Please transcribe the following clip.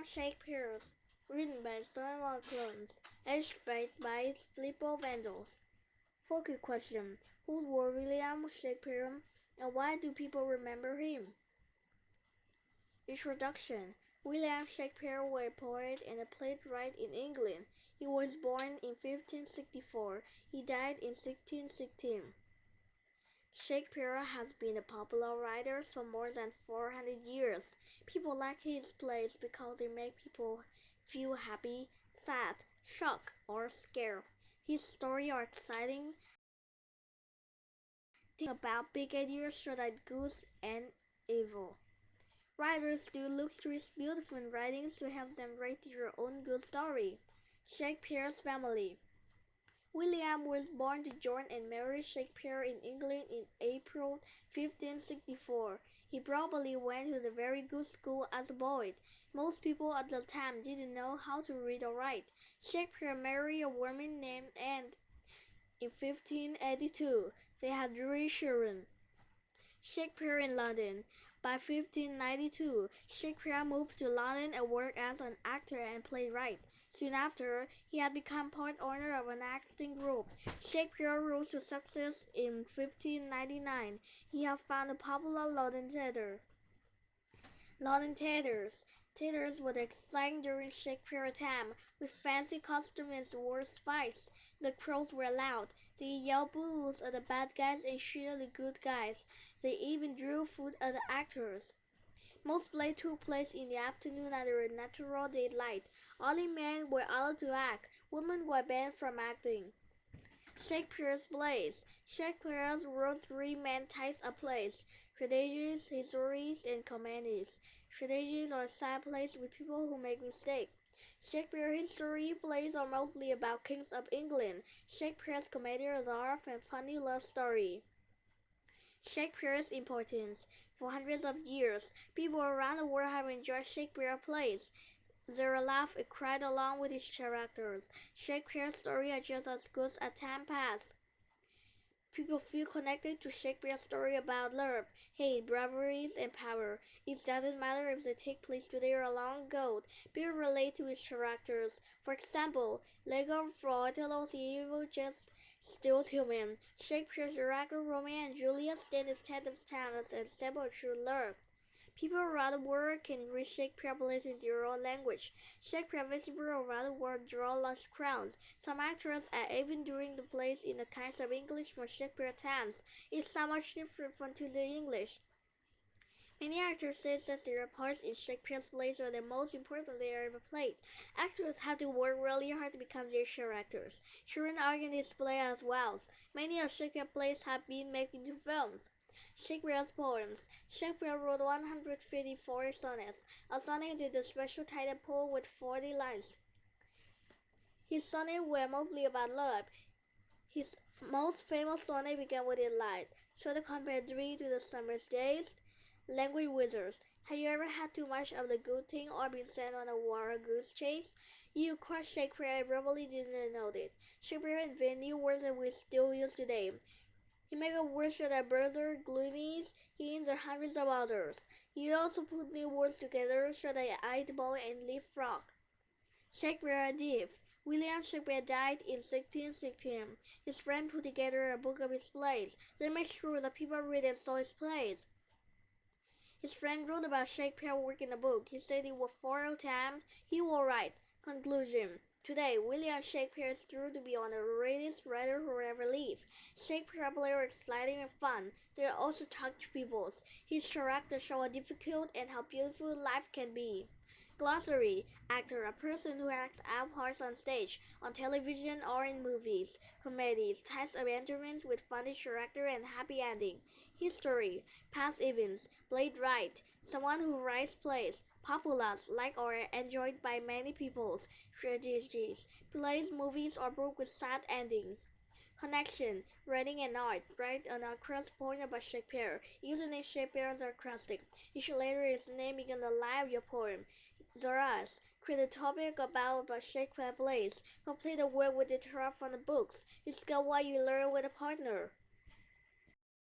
Shakespeare, written by Samuel Clones, illustrated by Filippo Vandals. Focus question: who was William Shakespeare, and why do people remember him? Introduction: William Shakespeare was a poet and a playwright in England. He was born in 1564. He died in 1616. Shakespeare has been a popular writer for more than 400 years. People like his plays because they make people feel happy, sad, shocked, or scared. His stories are exciting, think about big ideas such as good and evil. Writers do look to his beautiful writings to help them write their own good story. Shakespeare's family. William was born to John and Mary Shakespeare in England in April 1564. He probably went to a very good school as a boy. Most people at the time didn't know how to read or write. Shakespeare married a woman named Anne in 1582. They had 3 children. Shakespeare in London. By 1592, Shakespeare moved to London and worked as an actor and playwright. Soon after, he had become part owner of an acting group. Shakespeare rose to success in 1599. He had found a popular London theatre. London theaters. Theaters were exciting during Shakespeare's time, with fancy costumes and worse fights. The crowds were loud. They yelled boos at the bad guys and cheered the good guys. They even drew food at the actors. Most plays took place in the afternoon under natural daylight. Only men were allowed to act. Women were banned from acting. Shakespeare's plays. Shakespeare wrote 3 main types of plays: tragedies, histories, and comedies. Tragedies are sad plays with people who make mistakes. Shakespeare's history plays are mostly about kings of England. Shakespeare's comedies are often funny love stories. Shakespeare's importance. For hundreds of years, people around the world have enjoyed Shakespeare's plays. They laughed and cried along with his characters. Shakespeare's stories are just as good as time passes. People feel connected to Shakespeare's story about love, hate, bravery, and power. It doesn't matter if they take place today or long ago. People relate to his characters. For example, Lego from Othello's evil just still human. Shakespeare's character Romeo and Juliet stand the test of time as an example of true love. People around the world can read Shakespeare's plays in their own language. Shakespeare's visitors around the world draw large crowds. Some actors are even doing the plays in the kinds of English from Shakespeare's times. It's so much different from today's English. Many actors say that their parts in Shakespeare's plays are the most important they ever played. Actors have to work really hard to become their characters. Children are in this play as well. Many of Shakespeare's plays have been made into films. Shakespeare's poems. Shakespeare wrote 154 sonnets. A sonnet is a special title poem with 40 lines. His sonnets were mostly about love. His most famous sonnet began with a line: "Shall the compare thee to the summer's days?" Language wizards. Have you ever had too much of the good thing or been sent on a wild goose chase? You quote Shakespeare and probably didn't know it. Shakespeare invented new words that we still use today. He made a word such as brother, gloomies, he and hundreds of others. He also put new words together such as eyed boy and leapfrog. Shakespeare a thief. William Shakespeare died in 1616. His friend put together a book of his plays. They made sure that people read and saw his plays. His friend wrote about Shakespeare's work in the book. He said it was 4 times. He was right. Conclusion. Today, William Shakespeare is true to be one of the greatest writers who ever lived. Shakespeare's plays are exciting and fun. They also touch people. His characters show how difficult and how beautiful life can be. Glossary. Actor, a person who acts out parts on stage, on television, or in movies. Comedies, types of entertainment with funny character and happy ending. History, past events. Played right, someone who writes plays. Popular, liked or enjoyed by many people. Tragedies, plays, movies, or books with sad endings. Connection, writing and art. Write an across point about Shakespeare, using Shakespeare's acrostic. Each letter is named in the line of your poem. Zoras, create a topic about Shakespeare plays. Complete the work with the draft from the books. Discuss what you learned with a partner.